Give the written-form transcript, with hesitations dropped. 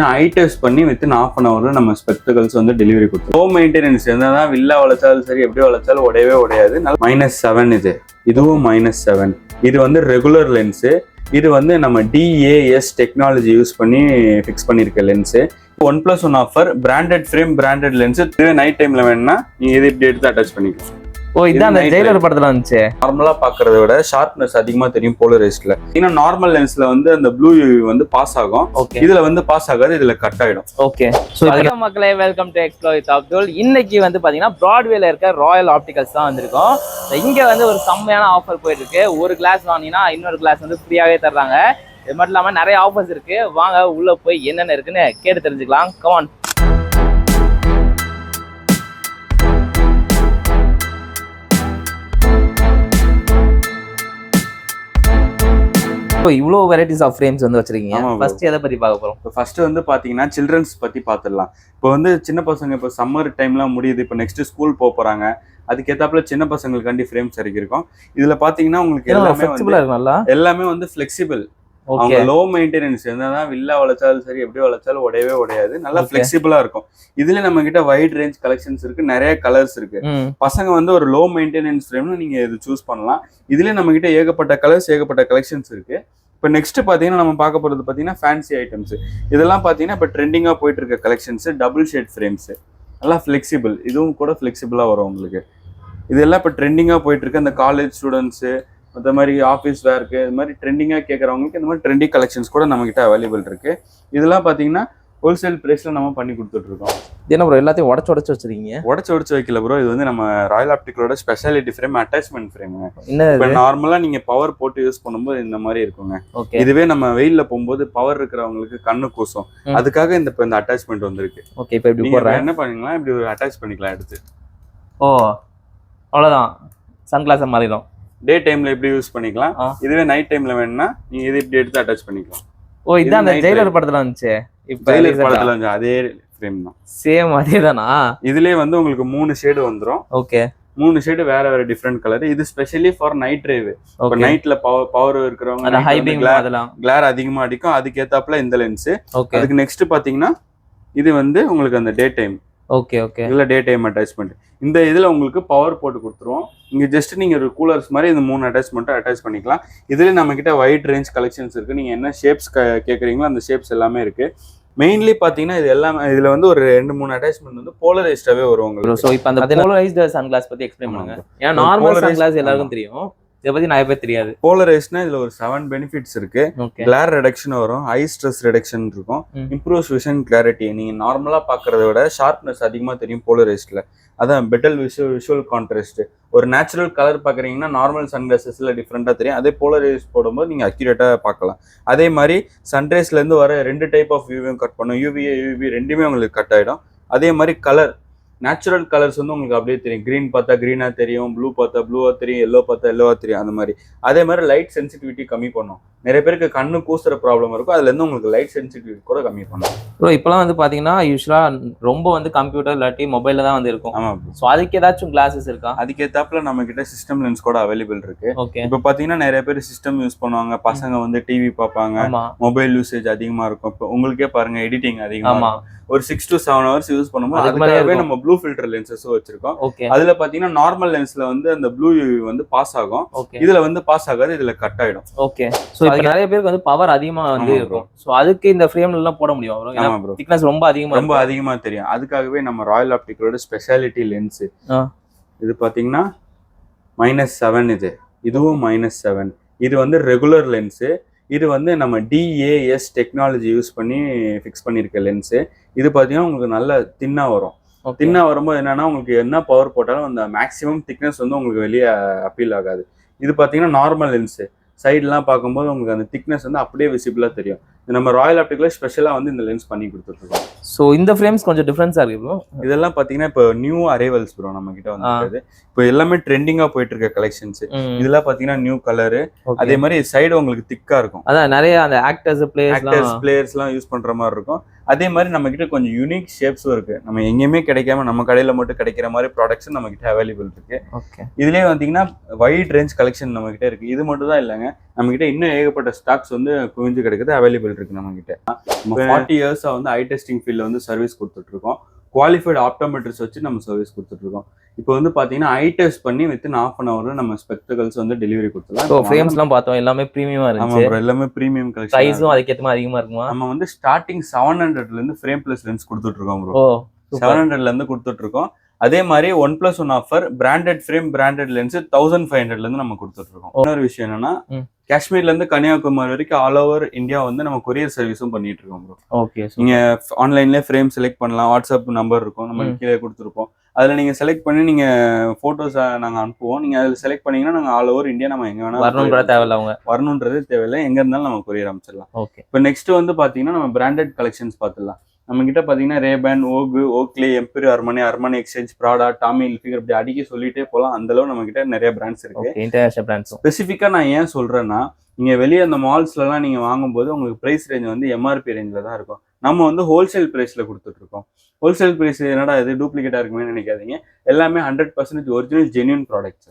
ஐ test பண்ணி within ½ hour நம்ம ஸ்பெக்டகல்ஸ் வந்து டெலிவரி கொடுத்தோம். லோ மெயின்டெனன்ஸ் என்னதான் வில்லா வளைச்சாலும் சரி எப்படி வளைச்சாலும் உடையவே உடையாது. -7 இதுவும் -7. இது வந்து ரெகுலர் லென்ஸு. இது வந்து நம்ம DAS டெக்னாலஜி யூஸ் பண்ணி ஃபிக்ஸ் பண்ணியிருக்க lens. 1+1 offer, branded frame, branded lens. Night டைம்ல வேணும்னா நீங்க இது இப்படி எடுத்து அட்டாச் பண்ணிக்கலாம். ஓ, இதான் அந்த ஜெயிலர் படத்துல வந்துச்சு. நார்மலா பாக்குறத விட ஷார்ப்னஸ் அதிகமா தெரியும் போலரைஸ்ட்ல. ஏன்னா நார்மல் லென்ஸ்ல வந்து அந்த ப்ளூ யூவி வந்து பாஸ் ஆகும், இதுல வந்து பாஸ் ஆகாது, இதுல கட் ஆயிடும். ஓகே, சோ மக்களே, welcome to explore with Abdul. இன்னைக்கு வந்து பாத்தீங்கன்னா பிராட்வேல இருக்க ராயல் ஆப்டிகல்ஸ் தான் வந்திருக்கோம். இங்க வந்து ஒரு செம்மையான ஆஃபர் போயிட்டு இருக்கு. ஒரு கிளாஸ் வாங்கினா இன்னொரு கிளாஸ் வந்து ஃப்ரீயாவே தர்றாங்க. இது மட்டும் இல்லாம நிறைய ஆஃபர்ஸ் இருக்கு. வாங்க உள்ள போய் என்னென்ன இருக்குன்னு கேட்டு தெரிஞ்சுக்கலாம். கமான். இவ்வளோ வெரைட்டிஸ் ஆஃப் ஃப்ரேம்ஸ் வந்து வச்சிருக்கீங்க. ஃபர்ஸ்ட் எதை பத்தி பார்க்க போறோம்? இப்போ ஃபர்ஸ்ட் வந்து பாத்தீங்கன்னா சில்ட்ரன்ஸ் பத்தி பார்த்துடலாம். இப்போ வந்து சின்ன பசங்க இப்போ சம்மர் டைம்லாம் முடியுது, இப்போ நெக்ஸ்ட் ஸ்கூல் போறாங்க, அதுக்கேத்தாப்புல சின்ன பசங்களுக்காண்டி ஃப்ரேம்ஸ் இறக்கிருக்கோம். இதுல பாத்தீங்கன்னா உங்களுக்கு எல்லாமே வந்து ஃபிளெக்சிபிள். அவங்க லோ மெயின்டெனன்ஸ் என்னதான் வில்லா வளைச்சாலும் சரி எப்படி வளைச்சாலும் உடையவே உடையாது. நல்லா ஃபிளெக்சிபிளா இருக்கும். இதுல நம்ம கிட்ட வைட் ரேஞ்ச் கலெக்ஷன்ஸ் இருக்கு, நிறைய கலர்ஸ் இருக்கு. பசங்க வந்து ஒரு லோ மெயின்டெனன்ஸ் ஃப்ரேம்னு நீங்க இது சூஸ் பண்ணலாம். இதுல நம்ம கிட்ட ஏகப்பட்ட கலர்ஸ், ஏகப்பட்ட கலெக்ஷன்ஸ் இருக்கு. இப்போ நெக்ஸ்ட் பாத்தீங்கன்னா நம்ம பார்க்க போறது பாத்தீங்கன்னா ஃபேன்சி ஐட்டம்ஸ். இதெல்லாம் பாத்தீங்கன்னா இப்போ ட்ரெண்டிங்கா போயிட்டு இருக்க கலெக்ஷன்ஸ், டபுள் ஷேட் ஃப்ரேம்ஸ், நல்லா ஃபிளெக்சிபிள். இதுவும் கூட ஃபிளெக்சிபிளா வரும் உங்களுக்கு. இதெல்லாம் இப்போ ட்ரெண்டிங்கா போயிட்டு இருக்கு. அந்த காலேஜ் ஸ்டூடெண்ட்ஸ், அந்த மாதிரி ஆஃபீஸ் வேர்க்கு, இது மாதிரி ட்ரெண்டிங்காக கேட்குறவங்களுக்கு இந்த மாதிரி ட்ரெண்டிங் கலெக்ஷன்ஸ் கூட நம்மகிட்ட அவைலபிள் இருக்கு. இதெல்லாம் பார்த்தீங்கன்னா ஹோல்சேல் பிரைஸ்ல நம்ம பண்ணி கொடுத்துட்டு இருக்கோம். என்ன ப்ரோ எல்லாத்தையும் உடச்சு வச்சிருக்கீங்க? உடச்சு வைக்கல ப்ரோ, இது வந்து நம்ம ராயல் ஆப்டிகலோட ஸ்பெஷாலிட்டி ஃப்ரேம், அட்டாச்மெண்ட் ஃப்ரேமுங்க. இப்போ நார்மலா நீங்க பவர் போட்டு யூஸ் பண்ணும்போது இந்த மாதிரி இருக்குங்க. இதுவே நம்ம வெயில்ல போகும்போது பவர் இருக்கிறவங்களுக்கு கண்ணு கூசும், அதுக்காக இந்த அட்டாச்மெண்ட் வந்திருக்கு. ஓகே, இப்போ இப்படி என்ன பண்ணிக்கலாம், இப்படி ஒரு அட்டாச் பண்ணிக்கலாம் எடுத்து. ஓ, அவ்வளவுதான், சன்கிளாஸ் மாறிடும். டே டைம்ல எப்படி யூஸ் பண்ணிக்கலாம். இதுவே நைட் டைம்ல வேணும்னா நீங்க இது இப்படி எடுத்து அட்டாச் பண்ணிக்கலாம். ஓ, இதான் அந்த ஜெயிலர் படத்துல வந்துச்சு. இப்ப ஜெயிலர் படத்துல வந்து அதே ஃப்ரேம் தான், சேம் அதேதானா? இதுலயே வந்து உங்களுக்கு 3 ஷேடு வந்துரும். ஓகே, 3 ஷேடு வேற வேற டிஃபரெண்ட் கலர். இது ஸ்பெஷலி ஃபார் நைட் டிரைவ். இப்ப நைட்ல பவர் இருக்கிறவங்க கிளார் அதிகமா அடிக்கும், அதுக்கு ஏத்தாப்புல இந்த லென்ஸ். அதுக்கு நெக்ஸ்ட் பாத்தீங்கன்னா இது வந்து உங்களுக்கு அந்த டே டைம். ஓகே ஓகே, இதுல டே டைம் அட்டாச்மெண்ட். இந்த இதுல உங்களுக்கு பவர் போட்டு கொடுத்துருவோம். இங்க ஜஸ்ட் நீங்க ஒரு கூலர்ஸ் மாதிரி இந்த 3 அட்டாச்மெண்ட்டை அட்டாச் பண்ணிக்கலாம். இதுல நம்ம கிட்ட வைட் ரேஞ்ச் கலெக்ஷன்ஸ் இருக்கு. நீங்க என்ன ஷேப்ஸ் கேக்குறீங்களோ அந்த ஷேப்ஸ் எல்லாமே இருக்கு. மெயின்லி பாத்தீங்கன்னா இது எல்லாமே இதுல வந்து ஒரு 2-3 அட்டாச்மெண்ட் வந்து போலரைஸ்டாவே வரும் உங்களுக்கு. சோ இப்போ அந்த போலரைஸ்ட் சன்கிளாஸ் பத்தி எக்ஸ்பிளைன் பண்ணுங்க. ஏன்னா நார்மல் சன்கிளாஸ் எல்லாருக்கும் தெரியும், இதை பத்தி நிறைய பேர் தெரியாது. போலரைஸ்ட்னா இதுல ஒரு 7 பெனிஃபிட்ஸ் இருக்கு. கிளார் ரெடக்ஷன் வரும், ஐ ஸ்ட்ரெஸ் ரெடக்ஷன் இருக்கும், இம்ப்ரூவ்ஸ் விஷன் கிளாரிட்டி. நீங்க நார்மலா பாக்குறத விட ஷார்ப்னஸ் அதிகமா தெரியும் போலரைஸ்ட்ல. அதான் பெட்டர் விஷுவல் கான்ட்ராஸ்ட். ஒரு நேச்சுரல் கலர் பாக்குறீங்கன்னா நார்மல் சன்கிளாசஸ்ல டிஃப்ரெண்டா தெரியும். அதே போலரைஸ் போடும்போது நீங்க அக்யூரேட்டா பார்க்கலாம். அதே மாதிரி சன்ரைஸ்ல இருந்து வர 2 டைப் ஆஃப் யூவியும் கட் பண்ணும். யூவிஏ யூவி ரெண்டுமே உங்களுக்கு கட் ஆயிடும். அதே மாதிரி கலர், நேச்சுரல் கலர்ஸ் வந்து உங்களுக்கு அப்படியே தெரியும். கிரீன் பார்த்தா கிரீனா தெரியும், ப்ளூ பார்த்தா ப்ளூவா தெரியும், எல்லோ பார்த்தா எல்லோவா தெரியும். அந்த மாதிரி அதே மாதிரி லைட் சென்சிட்டிவிட்டி கம்மி பண்ணும். நிறைய பேருக்கு கண்ணு கூசுற ப்ராப்ளம் இருக்கும், அதுல இருந்து உங்களுக்கு லைட் சென்சிட்டிவிட்டி கூட கம்மி பண்ணும். ப்ரோ இப்பெல்லாம் வந்து பாத்தீங்கன்னா யூஸ்வலா ரொம்ப வந்து கம்ப்யூட்டர் இல்லாட்டி மொபைல்ல தான் வந்து இருக்கும். ஆமா, ஸோ அதுக்கு ஏதாச்சும் கிளாஸஸ் இருக்கா? அதுக்கேத்தாப்புல நம்ம கிட்ட சிஸ்டம் லென்ஸ் கூட அவைலபிள் இருக்கு. இப்போ பாத்தீங்கன்னா நிறைய பேர் சிஸ்டம் யூஸ் பண்ணுவாங்க, பசங்க வந்து டிவி பார்ப்பாங்க, மொபைல் யூசேஜ் அதிகமா இருக்கும். இப்போ உங்களுக்கே பாருங்க எடிட்டிங் அதிகமா, ஒரு 6 to 7 hours யூஸ் பண்ணும்போது அதுக்காகவே நம்ம ப்ளூ ஃபில்டர் லென்சஸும் வச்சிருக்கோம். அதுல பாத்தீங்கன்னா நார்மல் லென்ஸ்ல வந்து அந்த ப்ளூ யூவி வந்து பாஸ் ஆகும், இதுல வந்து பாஸ் ஆகாது, இதுல கட் ஆயிடும். ஓகே, சோ இப்போ நிறைய பேருக்கு வந்து பவர் அதிகமா வந்து இருக்கும். சோ அதுக்கு இந்த ஃப்ரேம்ல எல்லாம் போட முடியும் ப்ரோ? ஆமா ப்ரோ, திக்னஸ் ரொம்ப அதிகமா தெரியும். அதுக்காகவே நம்ம ராயல் ஆப்டிகலோட ஸ்பெஷாலிட்டி லென்ஸ். இது பாத்தீங்கன்னா -7 இதுவும் -7. இது வந்து ரெகுலர் லென்ஸ். இது வந்து நம்ம DAS டெக்னாலஜி யூஸ் பண்ணி ஃபிக்ஸ் பண்ணியிருக்க லென்ஸு. இது பார்த்தீங்கன்னா உங்களுக்கு நல்ல தின்னா வரும். தின்னா வரும்போது என்னன்னா உங்களுக்கு என்ன பவர் போட்டாலும் அந்த மேக்ஸிமம் திக்னஸ் வந்து உங்களுக்கு வெளியே அப்பீல் ஆகாது. இது பார்த்தீங்கன்னா நார்மல் லென்ஸு. சைட்லாம் பார்க்கும்போது உங்களுக்கு அந்த திக்னஸ் வந்து அப்படியே விசிபிளாக தெரியும். நம்ம ராயல் ஆப்டிகல்ல ஸ்பெஷலாக வந்து இந்த லென்ஸ் பண்ணி கொடுத்துருக்கோம். ஸோ இந்த ஃப்ரேம்ஸ் கொஞ்சம் டிஃப்ரென்ஸாக இருக்கு ப்ரோ. இதெல்லாம் பார்த்தீங்கன்னா இப்போ நியூ அரைவல்ஸ் ப்ரோ நம்ம கிட்ட வந்து. இப்போ எல்லாமே ட்ரெண்டிங்காக போயிட்டு இருக்க கலெக்ஷன்ஸ். இதெல்லாம் பார்த்தீங்கன்னா நியூ கலரு. அதே மாதிரி சைடு உங்களுக்கு திக்காக இருக்கும். அதான் நிறைய அந்த ஆக்டர்ஸ் பிளேயர்ஸ்லாம் யூஸ் பண்ணுற மாதிரி இருக்கும். அதே மாதிரி நம்ம கிட்ட கொஞ்சம் யூனிக் ஷேப்ஸும் இருக்கு. நம்ம எங்கேயுமே கிடைக்காம நம்ம கடையில மட்டும் கிடைக்கிற மாதிரி ப்ராடக்ட்ஸ் நம்ம கிட்ட அவைலபிள் இருக்கு. இதுலயே வந்தீங்கன்னா வைட் ரேஞ்ச் கலெக்ஷன் நம்ம கிட்ட இருக்கு. இது மட்டும் தான் இல்லைங்க, நம்ம கிட்ட இன்னும் ஏகப்பட்ட ஸ்டாக்ஸ் வந்து குவிஞ்சு கிடைக்குது, அவைலபிள் போயிட்டு இருக்கு நம்ம கிட்ட. நம்ம 40 இயர்ஸா வந்து ஐ டெஸ்டிங் ஃபீல்ட்ல வந்து சர்வீஸ் கொடுத்துட்டு இருக்கோம். குவாலிஃபைடு ஆப்டோமெட்ரிஸ்ட் வச்சு நம்ம சர்வீஸ் கொடுத்துட்டு இருக்கோம். இப்போ வந்து பாத்தீங்கன்னா ஐ டெஸ்ட் பண்ணி வித்தின் ½ hour நம்ம ஸ்பெக்டகல்ஸ் வந்து டெலிவரி கொடுத்துடலாம். ஸோ ஃப்ரேம்ஸ்லாம் பார்த்தோம் எல்லாமே ப்ரீமியமா இருந்துச்சு. ஆமா bro, எல்லாமே ப்ரீமியம் கலெக்ஷன். பிரைஸும் அதுக்கேற்ற மாதிரி அதிகமா இருக்குமா? நம்ம வந்து ஸ்டார்டிங் 700ல இருந்து ஃப்ரேம் பிளஸ் லென்ஸ் கொடுத்துட்டு இருக்கோம் ப்ரோ. 700ல இருந்து கொடுத்துட்டு இருக்கோம். அதே மாதிரி 1+1 offer, branded frame branded lens 1500ல இருந்து நம்ம கொடுத்துட்டு இருக்கோம். இன்னொரு விஷயம் என்னன்னா காஷ்மீர்ல இருந்து கன்னியாகுமரி வரைக்கும் ஆல் ஓவர் இந்தியா வந்து நம்ம கொரியர் சர்வீஸும் பண்ணிட்டு இருக்கோம் ப்ரோ. ஓகே, நீங்க ஆன்லைன்ல ஃப்ரேம் செலக்ட் பண்ணலாம். வாட்ஸ்அப் நம்பர் இருக்கும், நம்ம கீழே கொடுத்துருப்போம். அதுல நீங்க செலக்ட் பண்ணி நீங்க போட்டோஸ் நாங்க அனுப்புவோம். நீங்க அதுல செலக்ட் பண்ணீங்கன்னா நாங்க ஆல் ஓவர் இந்தியா நம்ம எங்க வேணா வரணுன்றதே தேவையில்லை, எங்க இருந்தாலும் நம்ம கொரியர் அமைச்சிடலாம். ஓகே. இப்போ நெக்ஸ்ட் வந்து பாத்தீங்கன்னா நம்ம பிராண்டட் கலெக்ஷன்ஸ் பார்த்துடலாம். நம்ம கிட்ட பாத்தீங்கன்னா ரேபன், ஓகு, ஓக்லே, எம்பீரியல், அர்மனி எக்ஸ்சேஞ்ச், பிராடா, டாமி ஹில்ஃபிகர் இப்படி அடிக்க சொல்லிட்டே போகலாம். அந்த அளவு நம்ம கிட்ட நிறைய பிராண்ட்ஸ் இருக்கு. International brands. ஸ்பெசிஃபிக்கா நான் ஏன் சொல்றேன்னா, நீங்க வெளியே அந்த மால்ஸ்ல எல்லாம் நீங்க வாங்கும்போது உங்களுக்கு பிரைஸ் ரேஞ்ச் வந்து எம்ஆர்பி ரேஞ்சில தான் இருக்கும். நம்ம வந்து ஹோல்சேல் பிரைஸ்ல கொடுத்துட்டு இருக்கோம். ஹோல்சேல் பிரைஸ் என்னடா இது டூப்ளிகேட்டா இருக்குமே நினைக்காதீங்க. எல்லாமே 100% ஒரிஜினல் ஜென்யூன் ப்ராடக்ட்ஸ்.